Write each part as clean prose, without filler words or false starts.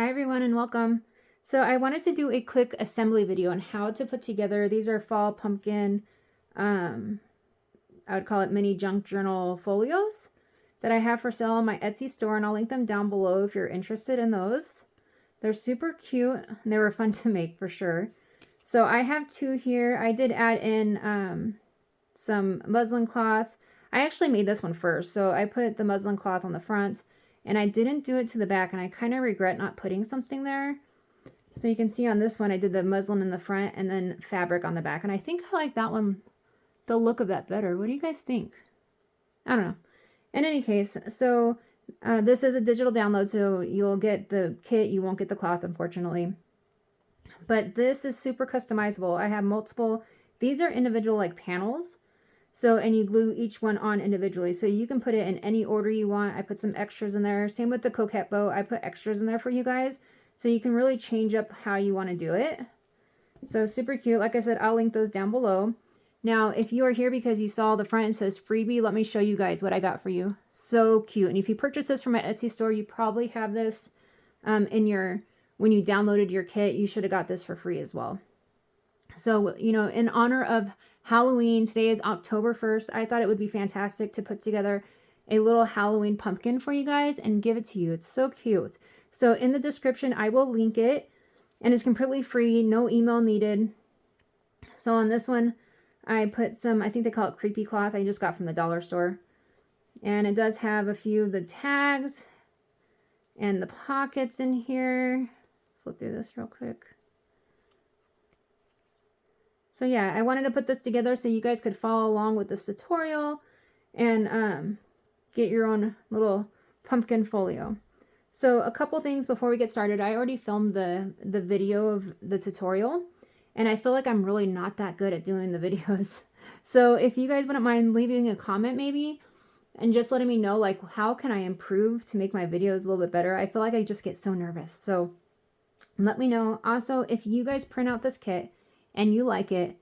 Hi everyone and welcome. So I wanted to do a quick assembly video on how to put together, these are fall pumpkin, I would call it mini junk journal folios that I have for sale on my Etsy store, and I'll link them down below if you're interested in those. They're super cute and they were fun to make for sure. So I have two here. I did add in some muslin cloth. I actually made this one first, so I put the muslin cloth on the front. And I didn't do it to the back, and I kind of regret not putting something there. So you can see on this one, I did the muslin in the front and then fabric on the back. And I think I like that one, the look of that better. What do you guys think? I don't know. In any case, so this is a digital download, so you'll get the kit. You won't get the cloth, unfortunately. But this is super customizable. I have multiple. These are individual like panels. So, and you glue each one on individually. So you can put it in any order you want. I put some extras in there. Same with the coquette bow. I put extras in there for you guys. So you can really change up how you want to do it. So super cute. Like I said, I'll link those down below. Now, if you are here because you saw the front, it says freebie, let me show you guys what I got for you. So cute. And if you purchase this from my Etsy store, you probably have this in your, when you downloaded your kit, you should have got this for free as well. So, you know, in honor of Halloween, today is October 1st, I thought it would be fantastic to put together a little Halloween pumpkin for you guys and give it to you. It's so cute. So in the description, I will link it, and it's completely free, no email needed. So on this one, I put some, I think they call it creepy cloth, I just got from the dollar store. And it does have a few of the tags and the pockets in here. Flip through this real quick. So yeah, I wanted to put this together so you guys could follow along with this tutorial and get your own little pumpkin folio. So a couple things before we get started. I already filmed the video of the tutorial, and I feel like I'm really not that good at doing the videos. So if you guys wouldn't mind leaving a comment maybe and just letting me know, like, how can I improve to make my videos a little bit better? I feel like I just get so nervous. So let me know. Also, if you guys print out this kit and you like it,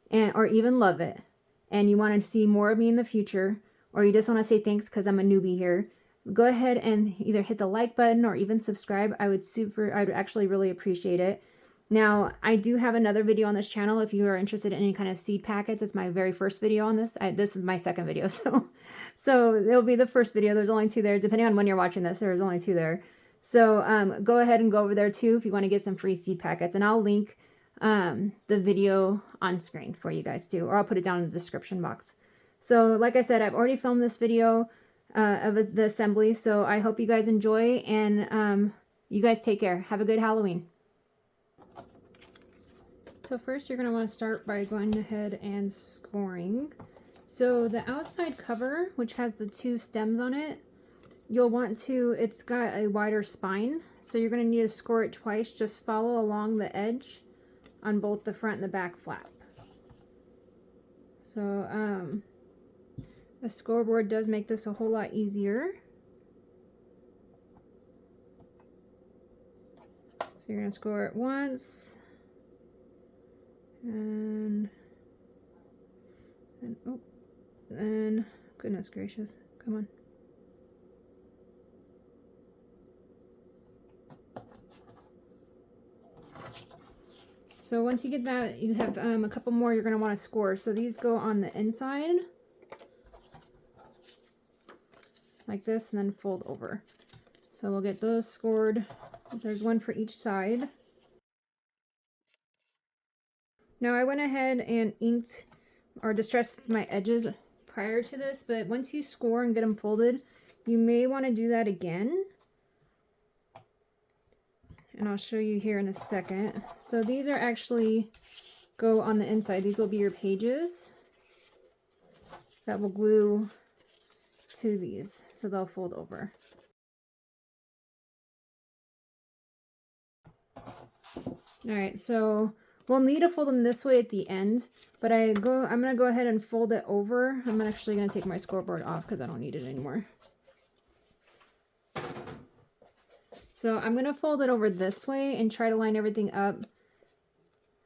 and or even love it, and you want to see more of me in the future, or you just want to say thanks because I'm a newbie here, go ahead and either hit the like button or even subscribe. I'd actually really appreciate it. Now, I do have another video on this channel if you are interested in any kind of seed packets. It's my very first video on this. This is my second video, so it'll be the first video. There's only two there. Depending on when you're watching this, there's only two there. So go ahead and go over there too if you want to get some free seed packets, and I'll link the video on screen for you guys too, or I'll put it down in the description box. So like I said, I've already filmed this video of the assembly, so I hope you guys enjoy, and you guys take care. Have a good Halloween. So first you're going to want to start by going ahead and scoring. So the outside cover, which has the two stems on it, you'll want to, it's got a wider spine, so you're going to need to score it twice. Just follow along the edge on both the front and the back flap. So a scoreboard does make this a whole lot easier. So you're going to score it once, and oh, and goodness gracious, come on. So once you get that, you have a couple more you're going to want to score. So these go on the inside like this, and then fold over. So we'll get those scored. There's one for each side. Now I went ahead and inked or distressed my edges prior to this, but once you score and get them folded, you may want to do that again. And I'll show you here in a second. So these are actually go on the inside. These will be your pages that will glue to these, so they'll fold over. All right, so we'll need to fold them this way at the end, but I'm gonna go ahead and fold it over. I'm actually gonna take my scoreboard off because I don't need it anymore. So I'm going to fold it over this way and try to line everything up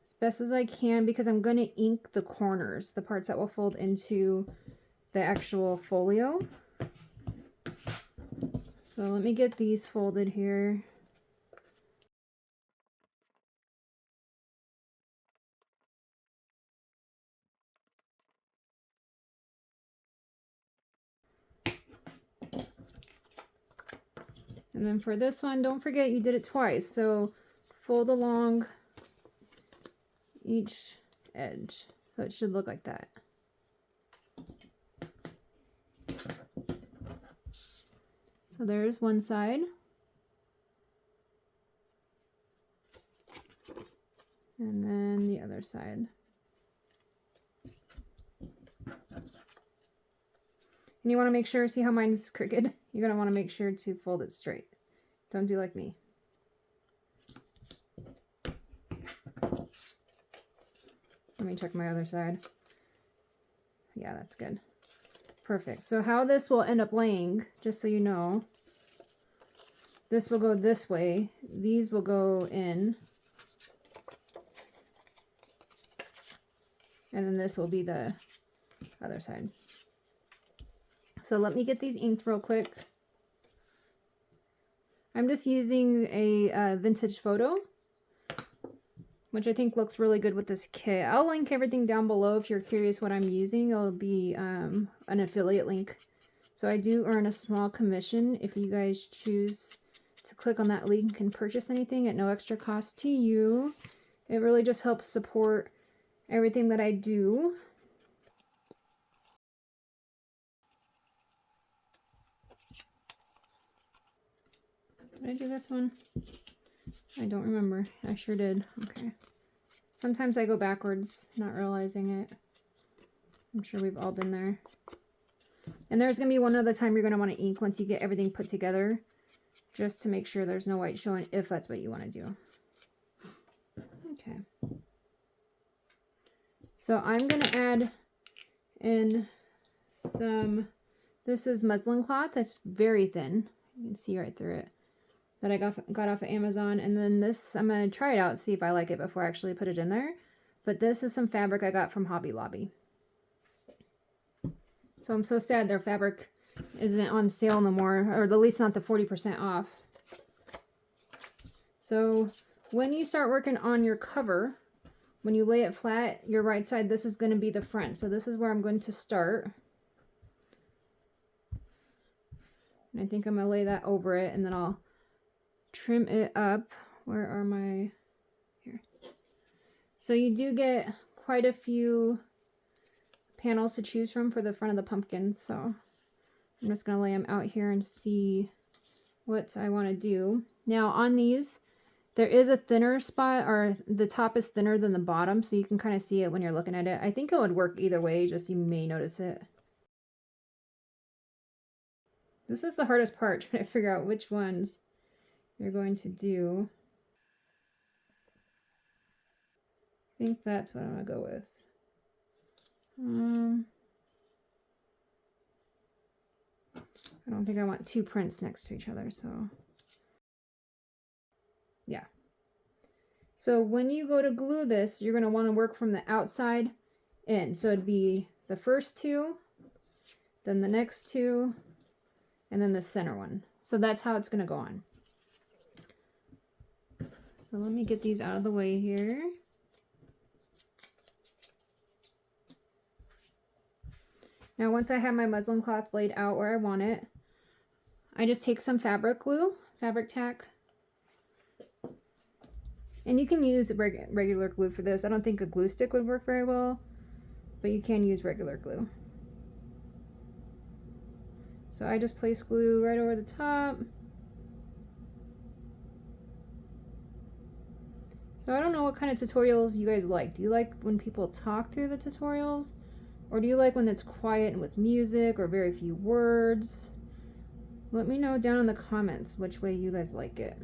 as best as I can, because I'm going to ink the corners, the parts that will fold into the actual folio. So let me get these folded here. And then for this one, don't forget you did it twice. So fold along each edge. So it should look like that. So there's one side. And then the other side. And you want to make sure, see how mine's crooked? You're going to want to make sure to fold it straight. Don't do like me. Let me check my other side. Yeah, that's good. Perfect. So how this will end up laying, just so you know, this will go this way. These will go in. And then this will be the other side. So let me get these inked real quick. I'm just using a vintage photo, which I think looks really good with this kit. I'll link everything down below if you're curious what I'm using. It'll be an affiliate link. So I do earn a small commission if you guys choose to click on that link and purchase anything at no extra cost to you. It really just helps support everything that I do. Did I do this one? I don't remember. I sure did. Okay. Sometimes I go backwards, not realizing it. I'm sure we've all been there. And there's going to be one other time you're going to want to ink once you get everything put together, just to make sure there's no white showing if that's what you want to do. Okay. So I'm going to add in some, this is muslin cloth that's very thin. You can see right through it. That I got off of Amazon. And then this, I'm going to try it out, see if I like it before I actually put it in there. But this is some fabric I got from Hobby Lobby. So I'm so sad their fabric isn't on sale no more, or at least not the 40% off. So when you start working on your cover, when you lay it flat, your right side, this is going to be the front. So this is where I'm going to start. And I think I'm going to lay that over it, and then I'll trim it up. Where are my, here. So you do get quite a few panels to choose from for the front of the pumpkin. So I'm just going to lay them out here and see what I want to do. Now on these, there is a thinner spot, or the top is thinner than the bottom, so you can kind of see it when you're looking at it. I think it would work either way, just you may notice it. This is the hardest part, trying to figure out which ones you're going to do. I think that's what I'm going to go with. I don't think I want two prints next to each other, so yeah. So when you go to glue this, you're going to want to work from the outside in. So it'd be the first two, then the next two, and then the center one. So that's how it's going to go on. So let me get these out of the way here. Now once I have my muslin cloth laid out where I want it, I just take some fabric glue, fabric tack. And you can use regular glue for this. I don't think a glue stick would work very well, but you can use regular glue. So I just place glue right over the top. So I don't know what kind of tutorials you guys like. Do you like when people talk through the tutorials? Or do you like when it's quiet and with music or very few words? Let me know down in the comments which way you guys like it.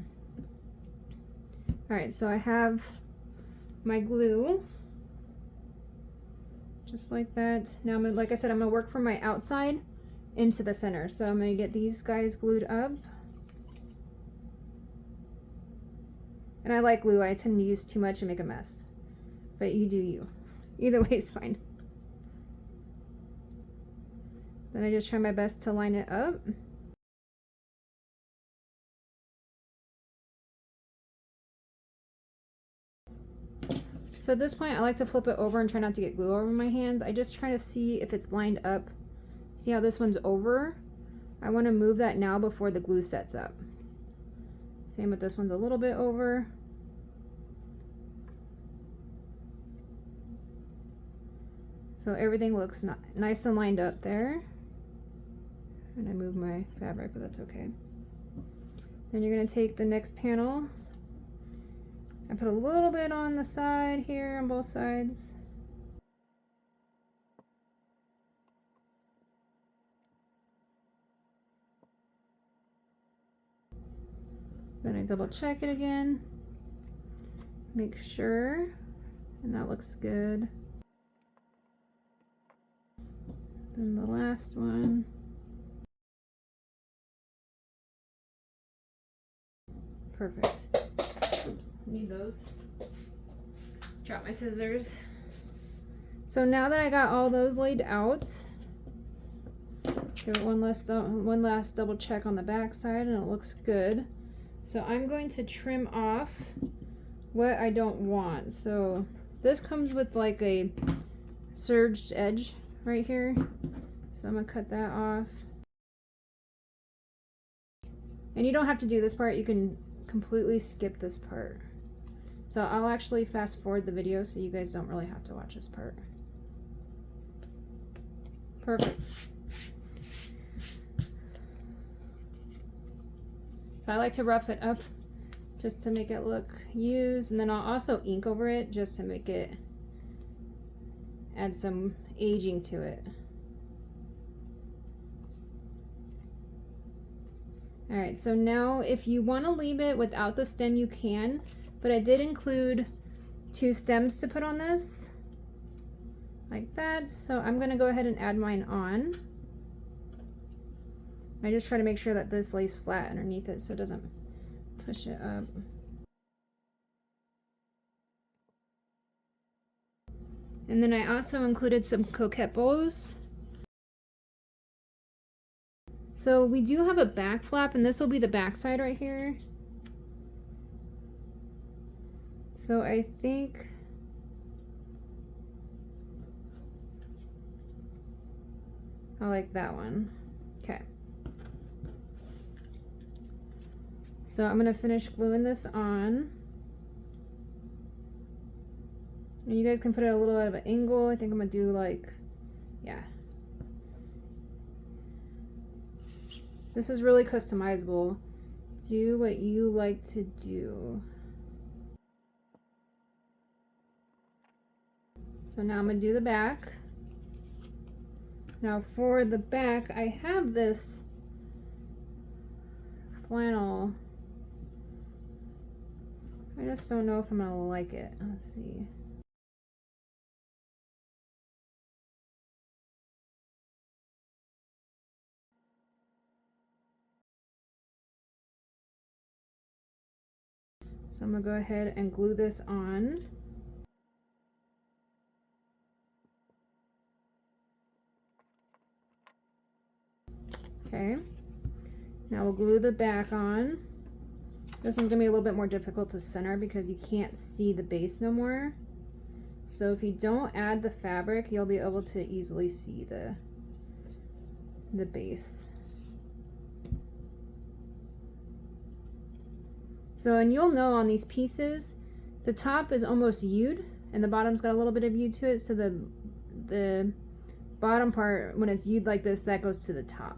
Alright, so I have my glue. Just like that. Now, like I said, I'm going to work from my outside into the center. So I'm going to get these guys glued up. And I like glue. I tend to use too much and make a mess. But you do you. Either way is fine. Then I just try my best to line it up. So at this point, I like to flip it over and try not to get glue over my hands. I just try to see if it's lined up. See how this one's over? I want to move that now before the glue sets up. Same with this one's a little bit over. So everything looks nice and lined up there. And I moved my fabric, but that's okay. Then you're going to take the next panel. I put a little bit on the side here on both sides. Then I double check it again. Make sure, and that looks good. Then the last one. Perfect. Oops, need those. Drop my scissors. So now that I got all those laid out, give it one last double check on the back side, and it looks good. So I'm going to trim off what I don't want. So this comes with like a serged edge right here. So I'm gonna cut that off. And you don't have to do this part, you can completely skip this part. So I'll actually fast forward the video so you guys don't really have to watch this part. Perfect. So I like to rough it up just to make it look used, and then I'll also ink over it just to make it add some aging to it. Alright, so now if you want to leave it without the stem, you can, but I did include 2 stems to put on this, like that, so I'm going to go ahead and add mine on. I just try to make sure that this lays flat underneath it so it doesn't push it up. And then I also included some coquette bows. So we do have a back flap, and this will be the back side right here. So I think I like that one. Okay. So I'm going to finish gluing this on. And you guys can put it a little at an angle. I think I'm going to do like, yeah. This is really customizable. Do what you like to do. So now I'm going to do the back. Now for the back, I have this flannel. I just don't know if I'm going to like it. Let's see. So I'm going to go ahead and glue this on. Okay. Now we'll glue the back on. This one's going to be a little bit more difficult to center because you can't see the base no more. So if you don't add the fabric, you'll be able to easily see the base. So, and you'll know on these pieces, the top is almost U'd and the bottom's got a little bit of U to it. So the bottom part, when it's U'd like this, that goes to the top.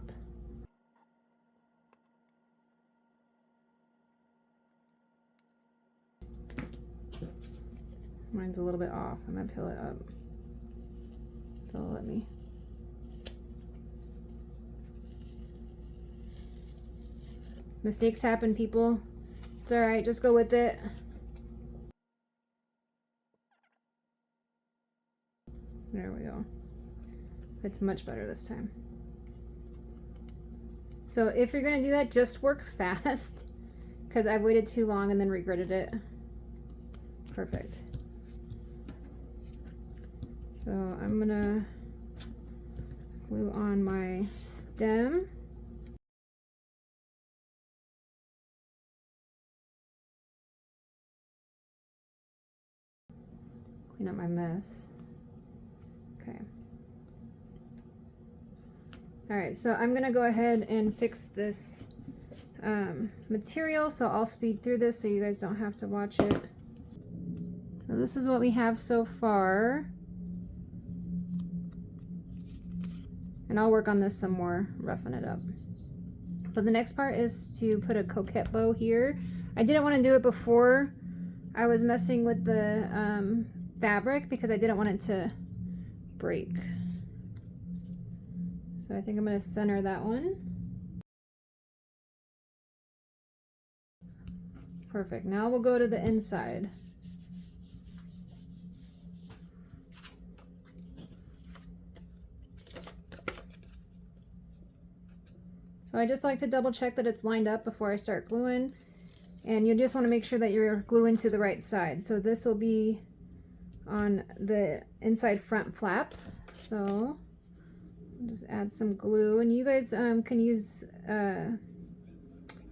Mine's a little bit off. I'm gonna fill it up. They'll let me. Mistakes happen, people. It's alright, just go with it. There we go. It's much better this time. So if you're gonna do that, just work fast, because I've waited too long and then regretted it. Perfect. So I'm gonna glue on my stem. Clean up my mess. Okay. All right, so I'm gonna go ahead and fix this material, so I'll speed through this so you guys don't have to watch it. So this is what we have so far. And I'll work on this some more, roughen it up. But the next part is to put a coquette bow here. I didn't want to do it before I was messing with the fabric because I didn't want it to break. So I think I'm going to center that one. Perfect. Now we'll go to the inside. So I just like to double check that it's lined up before I start gluing. And you just want to make sure that you're gluing to the right side. So this will be on the inside front flap. So just add some glue. And you guys can use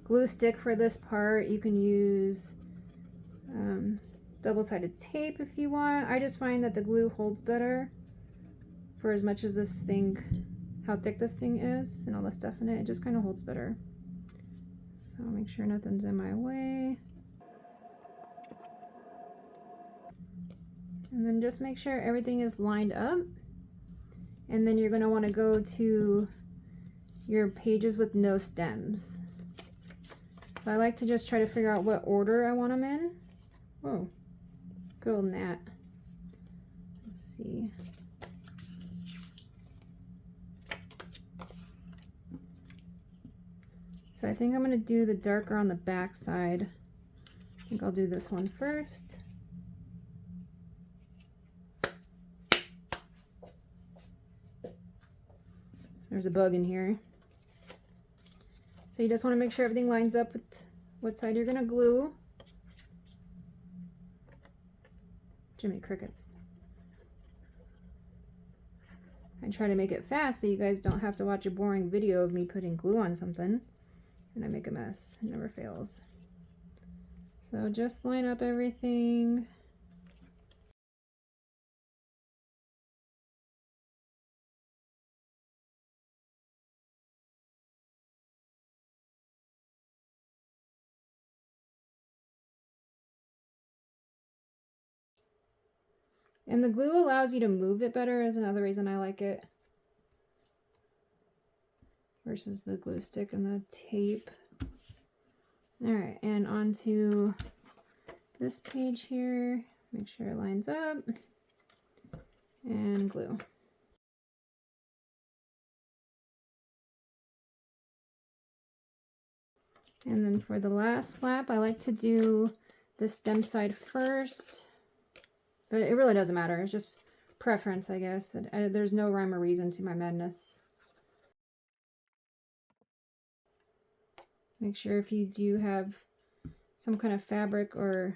glue stick for this part. You can use double-sided tape if you want. I just find that the glue holds better for as much as this thing, how thick this thing is and all the stuff in it. It just kind of holds better. So make sure nothing's in my way. And then just make sure everything is lined up. And then you're going to want to go to your pages with no stems. So I like to just try to figure out what order I want them in. Whoa, good old gnat. Let's see. So I think I'm going to do the darker on the back side. I think I'll do this one first. There's a bug in here. So you just want to make sure everything lines up with what side you're going to glue. Jiminy crickets. I try to make it fast so you guys don't have to watch a boring video of me putting glue on something. And I make a mess. It never fails. So just line up everything. And the glue allows you to move it better, is another reason I like it. Versus the glue stick and the tape. Alright, and onto this page here. Make sure it lines up. And glue. And then for the last flap, I like to do the stem side first. But it really doesn't matter. It's just preference, I guess. There's no rhyme or reason to my madness. Make sure if you do have some kind of fabric or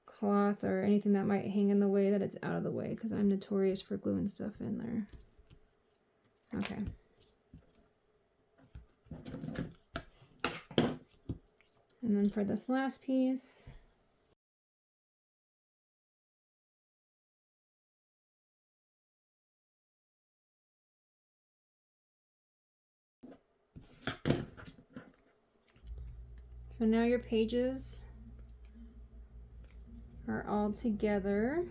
cloth or anything that might hang in the way, that it's out of the way, because I'm notorious for gluing stuff in there. Okay. And then for this last piece, so now your pages are all together.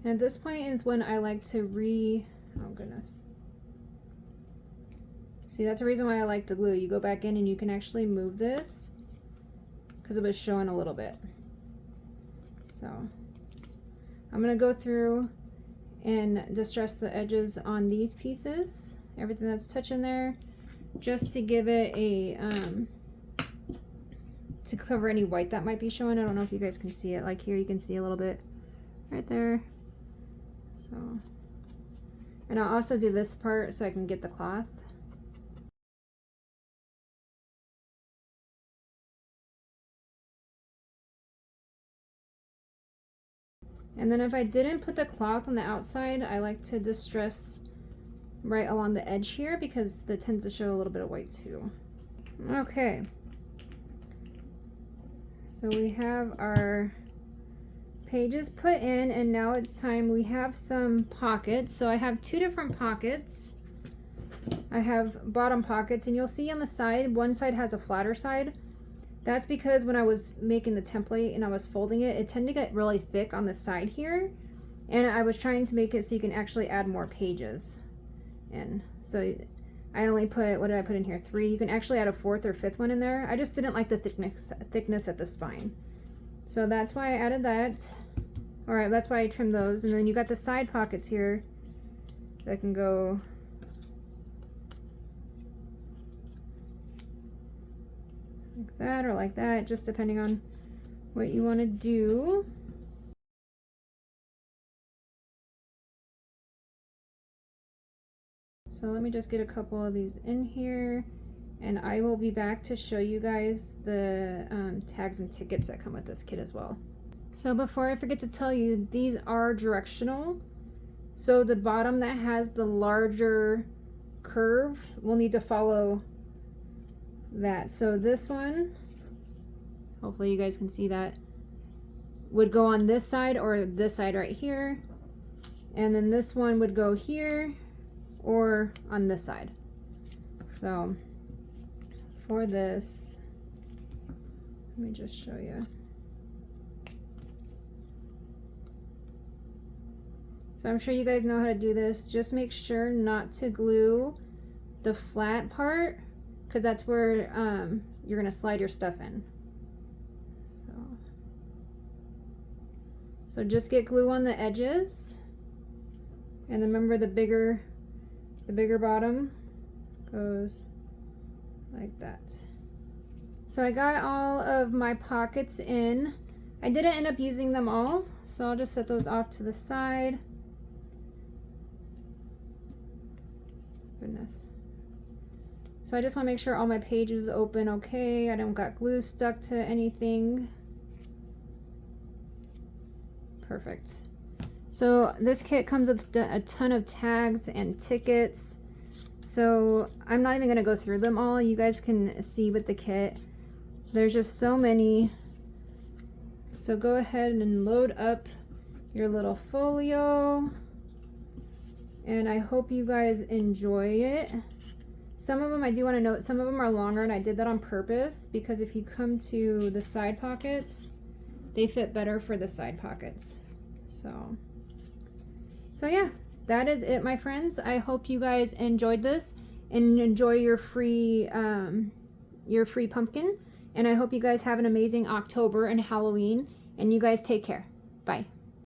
And at this point is when I like to oh goodness. See, that's the reason why I like the glue. You go back in and you can actually move this because it was showing a little bit. So I'm gonna go through and distress the edges on these pieces, everything that's touching there, just to give it a to cover any white that might be showing. I don't know if you guys can see it. Like here you can see a little bit right there. So, and I'll also do this part so I can get the cloth. And then if I didn't put the cloth on the outside, I like to distress right along the edge here because that tends to show a little bit of white too. Okay. So we have our pages put in, and now it's time. We have some pockets. So I have two different pockets. I have bottom pockets, and you'll see on the side, one side has a flatter side. That's because when I was making the template and I was folding it, it tended to get really thick on the side here. And I was trying to make it so you can actually add more pages. And so I only put, what did I put in here? 3. You can actually add a 4th or 5th one in there. I just didn't like the thickness at the spine. So that's why I added that. Alright, that's why I trimmed those. And then you got the side pockets here that can go like that or like that, just depending on what you want to do. So let me just get a couple of these in here, and I will be back to show you guys the tags and tickets that come with this kit as well. So before I forget to tell you, these are directional. So the bottom that has the larger curve will need to follow that. So this one, hopefully you guys can see that, would go on this side or this side right here. And then this one would go here or on this side. So for this, let me just show you. So I'm sure you guys know how to do this. Just make sure not to glue the flat part, because that's where you're gonna slide your stuff in. So just get glue on the edges, and then remember the bigger bottom goes like that. So I got all of my pockets in. I didn't end up using them all, so I'll just set those off to the side. Goodness. So I just want to make sure all my pages open okay. I don't got glue stuck to anything. Perfect. So this kit comes with a ton of tags and tickets. So I'm not even going to go through them all. You guys can see with the kit. There's just so many. So go ahead and load up your little folio. And I hope you guys enjoy it. Some of them, I do want to note, some of them are longer, and I did that on purpose because if you come to the side pockets, they fit better for the side pockets. So yeah, that is it, my friends. I hope you guys enjoyed this and enjoy your free pumpkin. And I hope you guys have an amazing October and Halloween. And you guys take care. Bye.